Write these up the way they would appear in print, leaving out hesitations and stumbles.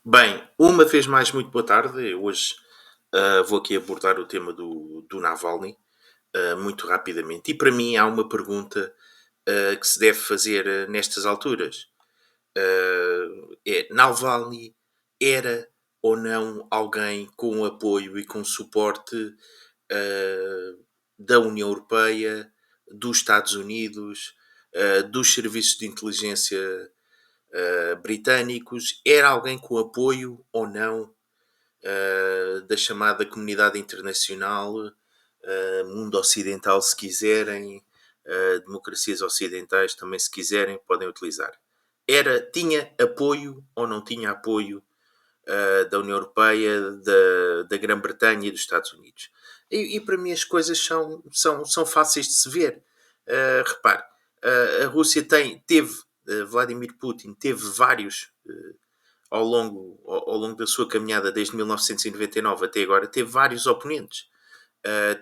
Bem, uma vez mais, muito boa tarde. Eu hoje vou aqui abordar o tema do Navalny, muito rapidamente. E para mim há uma pergunta que se deve fazer nestas alturas. Navalny era ou não alguém com apoio e com suporte da União Europeia, dos Estados Unidos, dos serviços de inteligência britânicos? Era alguém com apoio ou não da chamada comunidade internacional, mundo ocidental, se quiserem, democracias ocidentais também, se quiserem, podem utilizar. Tinha apoio ou não tinha apoio da União Europeia, da Grã-Bretanha e dos Estados Unidos? E para mim as coisas são fáceis de se ver. Repare, a Rússia teve, Vladimir Putin teve vários ao longo da sua caminhada desde 1999 até agora, teve vários oponentes,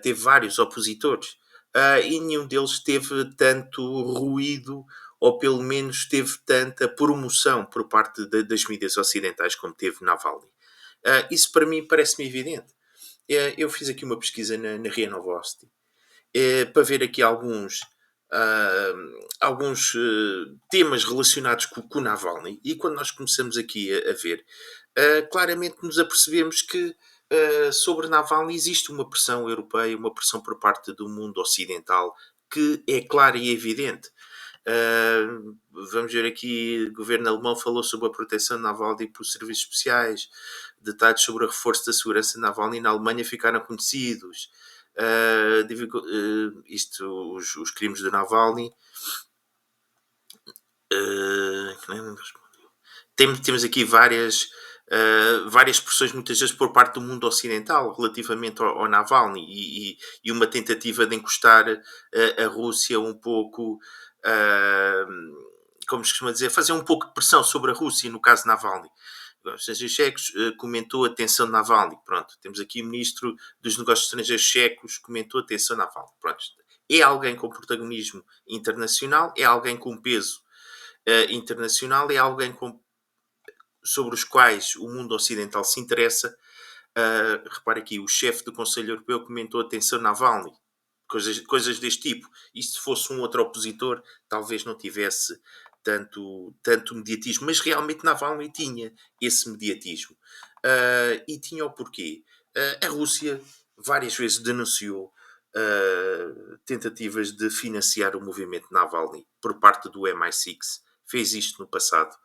teve vários opositores, e nenhum deles teve tanto ruído ou pelo menos teve tanta promoção por parte das mídias ocidentais como teve Navalny. Isso para mim parece-me evidente. Eu fiz aqui uma pesquisa na RIA Novosti para ver aqui ah, alguns temas relacionados com o Navalny. E quando nós começamos aqui a ver, claramente nos apercebemos que sobre Navalny existe uma pressão europeia, uma pressão por parte do mundo ocidental que é clara e evidente. Vamos ver aqui, o governo alemão falou sobre a proteção de Navalny por serviços especiais, detalhes sobre o reforço da segurança de Navalny na Alemanha ficaram conhecidos. Os crimes de Navalny. Temos aqui várias pressões, muitas vezes por parte do mundo ocidental, relativamente ao Navalny e uma tentativa de encostar a Rússia um pouco, como se costuma dizer, fazer um pouco de pressão sobre a Rússia, no caso Navalny. Os estrangeiros checos comentou a tensão de Navalny. Pronto, temos aqui o ministro dos negócios estrangeiros checos comentou a tensão de Navalny. Pronto, é alguém com protagonismo internacional, é alguém com peso internacional, é alguém sobre os quais o mundo ocidental se interessa. Repare aqui, o chefe do Conselho Europeu comentou a tensão Navalny, coisas deste tipo. E se fosse um outro opositor, talvez não tivesse tanto mediatismo, mas realmente Navalny tinha esse mediatismo. E tinha o porquê. A Rússia várias vezes denunciou tentativas de financiar o movimento Navalny por parte do MI6. Fez isto no passado.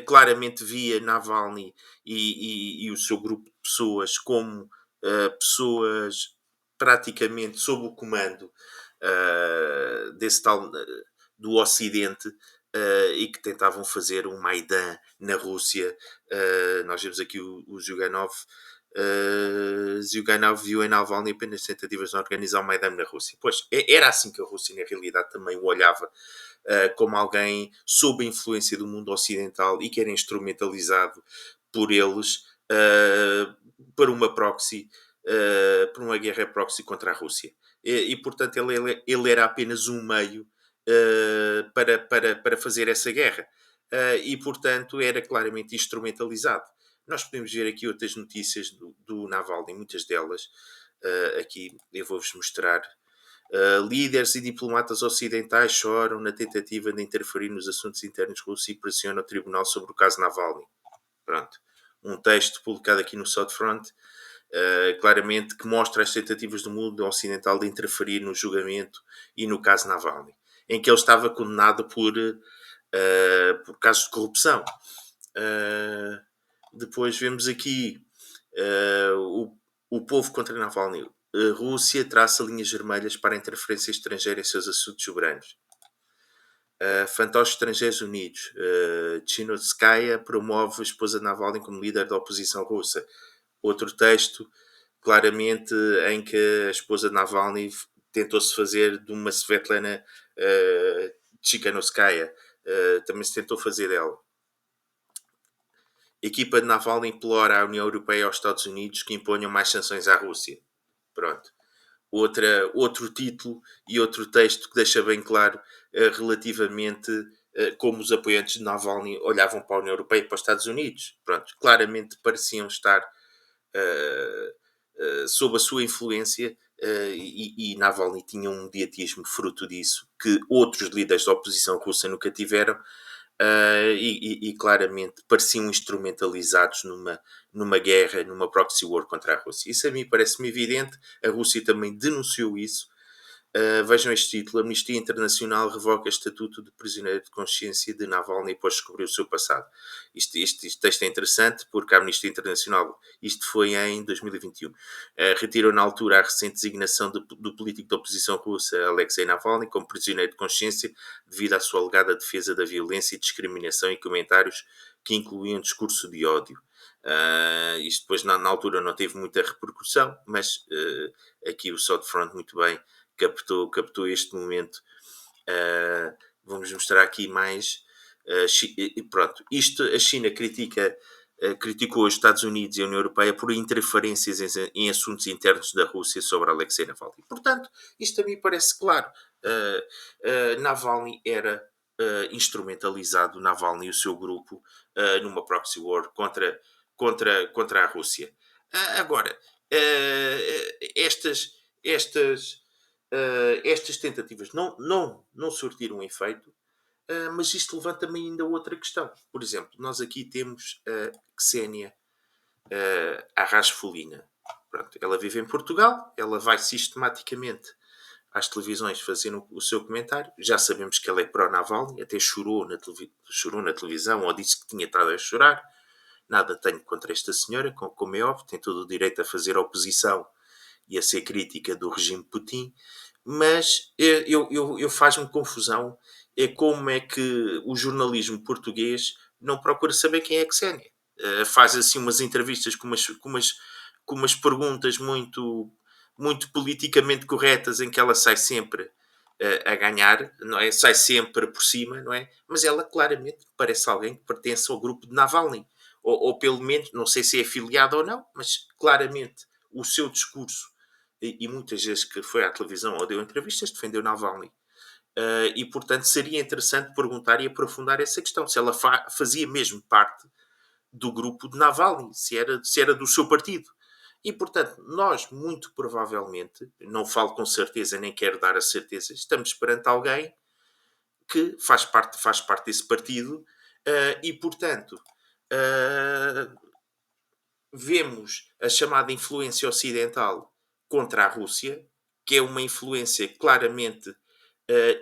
Claramente via Navalny e o seu grupo de pessoas como pessoas praticamente sob o comando desse tal do Ocidente e que tentavam fazer um Maidan na Rússia. Nós vemos aqui o Zyuganov. Zyuganov viu em Navalny apenas tentativas de organizar um Maidan na Rússia. Pois, era assim que a Rússia, na realidade, também o olhava como alguém sob a influência do mundo ocidental e que era instrumentalizado por eles para uma proxy, para uma guerra proxy contra a Rússia. Portanto, ele era apenas um meio para fazer essa guerra. E, portanto, era claramente instrumentalizado. Nós podemos ver aqui outras notícias do Navalny, muitas delas. Aqui eu vou-vos mostrar. Líderes e diplomatas ocidentais choram na tentativa de interferir nos assuntos internos russos e pressionam o tribunal sobre o caso Navalny. Pronto. Um texto publicado aqui no Southfront, claramente, que mostra as tentativas do mundo ocidental de interferir no julgamento e no caso Navalny, em que ele estava condenado por casos de corrupção. Depois vemos aqui o povo contra Navalny. A Rússia traça linhas vermelhas para a interferência estrangeira em seus assuntos soberanos. Fantoches estrangeiros unidos. Chinotskaya promove a esposa de Navalny como líder da oposição russa. Outro texto, claramente, em que a esposa de Navalny tentou-se fazer de uma Svetlana Tsikhanouskaya. Também se tentou fazer dela. A equipa de Navalny implora à União Europeia e aos Estados Unidos que imponham mais sanções à Rússia. Pronto. Outro título e outro texto que deixa bem claro relativamente como os apoiantes de Navalny olhavam para a União Europeia e para os Estados Unidos. Pronto, claramente pareciam estar eh, sob a sua influência, e Navalny tinha um mediatismo fruto disso que outros líderes da oposição russa nunca tiveram, e claramente pareciam instrumentalizados numa guerra, numa proxy war contra a Rússia. Isso a mim parece-me evidente. A Rússia também denunciou isso. Vejam este título: Amnistia Internacional revoca estatuto de prisioneiro de consciência de Navalny após descobrir o seu passado. Este texto é interessante porque a Amnistia Internacional, isto foi em 2021, retirou na altura a recente designação do político da oposição russa Alexei Navalny como prisioneiro de consciência devido à sua alegada defesa da violência e discriminação e comentários que incluíam discurso de ódio. Isto depois na altura não teve muita repercussão, mas aqui o South Front muito bem captou este momento. Vamos mostrar aqui mais. Pronto, a China criticou os Estados Unidos e a União Europeia por interferências em assuntos internos da Rússia sobre Alexei Navalny. Portanto, isto a mim parece claro. Navalny era instrumentalizado, Navalny e o seu grupo, numa proxy war contra a Rússia. Agora, estas tentativas não surtiram efeito, mas isto levanta-me ainda outra questão. Por exemplo, nós aqui temos a Ksenia Arrasfolina. Pronto, ela vive em Portugal, ela vai sistematicamente às televisões fazer o seu comentário. Já sabemos que ela é pró-Navalny, até chorou na televisão, ou disse que tinha estado a chorar. Nada tenho contra esta senhora, como é óbvio, tem todo o direito a fazer oposição e a ser crítica do regime Putin, mas eu faz-me confusão como é que o jornalismo português não procura saber quem é Ksenia. Faz assim umas entrevistas com umas perguntas muito politicamente corretas em que ela sai sempre a ganhar, não é? Sai sempre por cima, não é? Mas ela claramente parece alguém que pertence ao grupo de Navalny. Ou pelo menos, não sei se é afiliado ou não, mas claramente o seu discurso, e muitas vezes que foi à televisão ou deu entrevistas, defendeu Navalny. E, portanto, seria interessante perguntar e aprofundar essa questão, se ela fazia mesmo parte do grupo de Navalny, se era do seu partido. E, portanto, nós, muito provavelmente, não falo com certeza, nem quero dar a certeza, estamos perante alguém que faz parte desse partido, e, portanto, vemos a chamada influência ocidental contra a Rússia, que é uma influência que claramente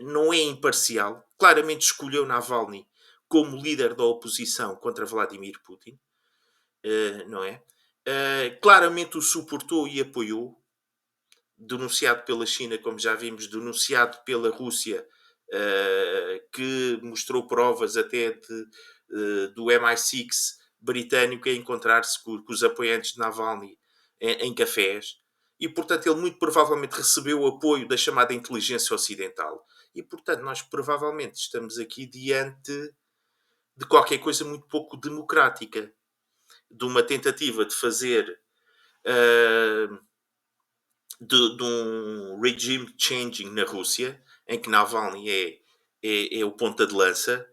não é imparcial, claramente escolheu Navalny como líder da oposição contra Vladimir Putin, não é? Claramente o suportou e apoiou, denunciado pela China, como já vimos, denunciado pela Rússia, que mostrou provas até do MI6 britânico a encontrar-se com os apoiantes de Navalny em cafés. E, portanto, ele muito provavelmente recebeu o apoio da chamada inteligência ocidental. E, portanto, nós provavelmente estamos aqui diante de qualquer coisa muito pouco democrática. De uma tentativa de fazer de um regime changing na Rússia, em que Navalny é o ponta de lança.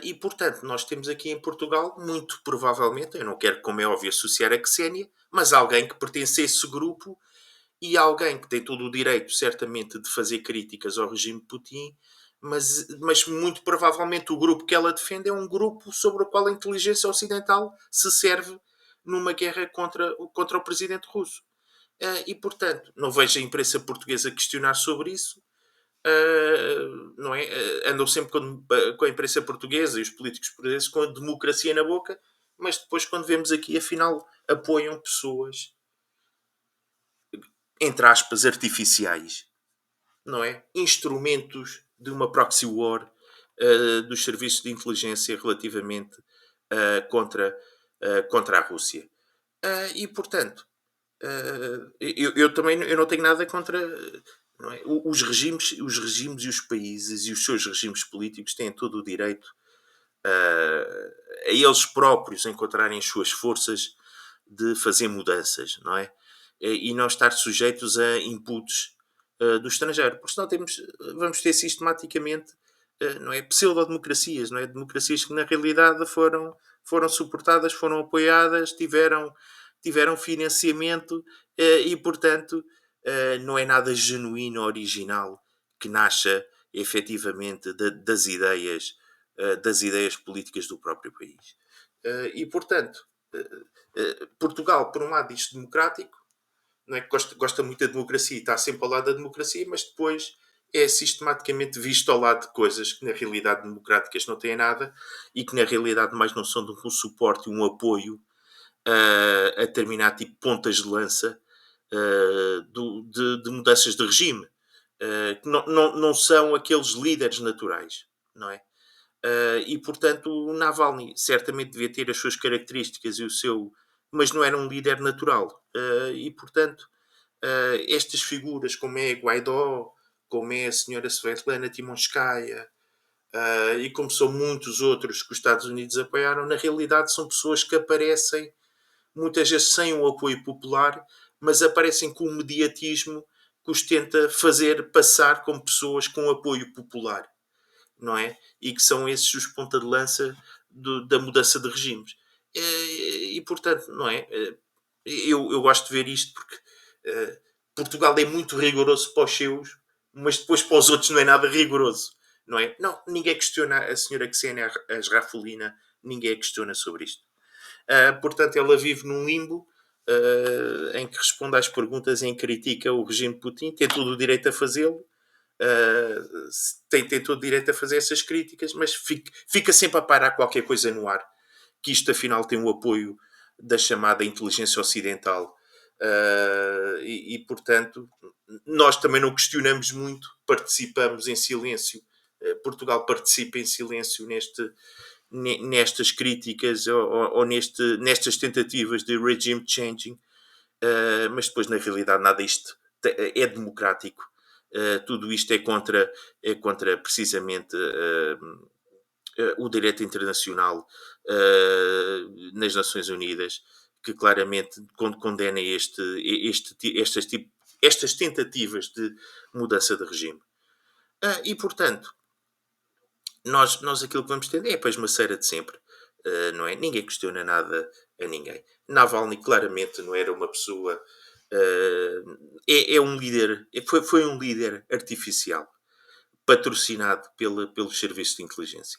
E, portanto, nós temos aqui em Portugal, muito provavelmente, eu não quero, como é óbvio, associar a Ksenia, mas alguém que pertence a esse grupo e alguém que tem todo o direito, certamente, de fazer críticas ao regime de Putin, mas muito provavelmente o grupo que ela defende é um grupo sobre o qual a inteligência ocidental se serve numa guerra contra o presidente russo. E, portanto, não vejo a imprensa portuguesa questionar sobre isso. Não é? Andam sempre com a imprensa portuguesa e os políticos portugueses com a democracia na boca, mas depois, quando vemos aqui, afinal, apoiam pessoas, entre aspas, artificiais, não é? Instrumentos de uma proxy war dos serviços de inteligência relativamente contra a Rússia. E, portanto, eu também eu não tenho nada contra. Não é? Os regimes e os países e os seus regimes políticos têm todo o direito a eles próprios encontrarem as suas forças de fazer mudanças, não é? E não estar sujeitos a inputs do estrangeiro, porque senão vamos ter sistematicamente não é, pseudo-democracias, não é? Democracias que na realidade foram suportadas, foram apoiadas, tiveram financiamento e, portanto, não é nada genuíno, original, que nasça efetivamente das ideias políticas do próprio país. E, portanto, Portugal, por um lado, diz democrático, não é que gosta muito da democracia e está sempre ao lado da democracia, mas depois é sistematicamente visto ao lado de coisas que na realidade democráticas não têm nada e que na realidade mais não são do que um suporte e um apoio a determinar tipo pontas de lança de mudanças de regime, que não são aqueles líderes naturais, não é? E portanto o Navalny certamente devia ter as suas características e o seu, mas não era um líder natural. E portanto estas figuras como é Guaidó, como é a senhora Svetlana Timonskaya e como são muitos outros que os Estados Unidos apoiaram, na realidade são pessoas que aparecem muitas vezes sem o apoio popular, mas aparecem com um mediatismo que os tenta fazer passar como pessoas com apoio popular, não é? E que são esses os ponta de lança da mudança de regimes. E, portanto, não é? Eu gosto de ver isto porque eh, Portugal é muito rigoroso para os seus, mas depois para os outros não é nada rigoroso, não é? Não, ninguém questiona a senhora Ksenia Asrafolina, ninguém a questiona sobre isto. Portanto, ela vive num limbo em que responde às perguntas, em que critica o regime de Putin, tem todo o direito a fazê-lo, tem todo o direito a fazer essas críticas, mas fica sempre a parar qualquer coisa no ar, que isto afinal tem o apoio da chamada inteligência ocidental. Portanto, nós também não questionamos muito, participamos em silêncio. Portugal participa em silêncio nestas críticas ou nestas tentativas de regime changing, mas depois na realidade nada isto é democrático. Tudo isto é contra precisamente o direito internacional nas Nações Unidas, que claramente condena estas tentativas de mudança de regime. E portanto, nós aquilo que vamos ter é a pasmaceira de sempre. Não é? Ninguém questiona nada a ninguém. Navalny claramente não era uma pessoa. É um líder. Foi um líder artificial, patrocinado pelos serviços de inteligência.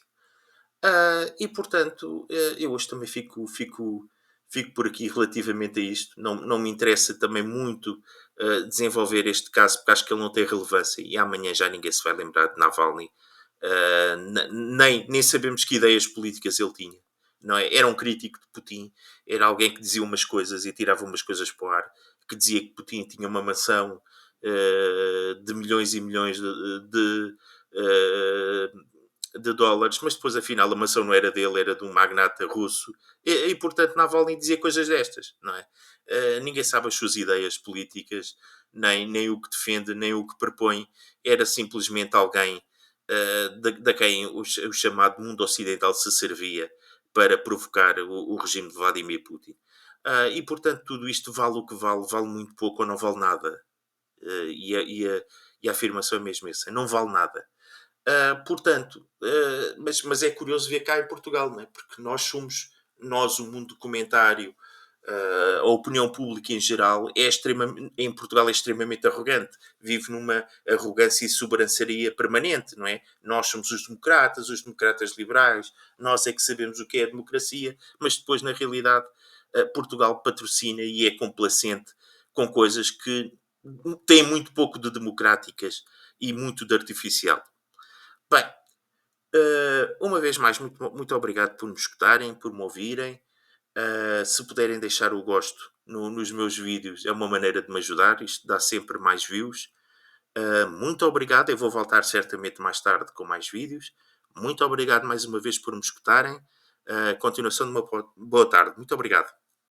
E portanto, eu hoje também fico por aqui relativamente a isto. Não me interessa também muito desenvolver este caso, porque acho que ele não tem relevância e amanhã já ninguém se vai lembrar de Navalny. Nem sabemos que ideias políticas ele tinha. Não é? Era um crítico de Putin, era alguém que dizia umas coisas e tirava umas coisas para o ar, que dizia que Putin tinha uma mansão de milhões e milhões de dólares, mas depois afinal a mansão não era dele, era de um magnata russo, portanto Navalny dizia coisas destas, não é? Ninguém sabe as suas ideias políticas, nem o que defende, nem o que propõe, era simplesmente alguém da quem o chamado mundo ocidental se servia para provocar o regime de Vladimir Putin. E portanto tudo isto vale o que vale muito pouco ou não vale nada. E a afirmação é mesmo essa, não vale nada. Portanto, mas é curioso ver cá em Portugal, não é? Porque nós, o mundo documentário, a opinião pública em geral, em Portugal é extremamente arrogante. Vive numa arrogância e sobrançaria permanente, não é? Nós somos os democratas liberais, nós é que sabemos o que é a democracia, mas depois, na realidade, Portugal patrocina e é complacente com coisas que têm muito pouco de democráticas e muito de artificial. Bem, uma vez mais, muito obrigado por me escutarem, por me ouvirem. Se puderem deixar o gosto nos meus vídeos, é uma maneira de me ajudar. Isto dá sempre mais views. Muito obrigado. Eu vou voltar certamente mais tarde com mais vídeos. Muito obrigado mais uma vez por me escutarem. Continuação de uma boa tarde. Muito obrigado.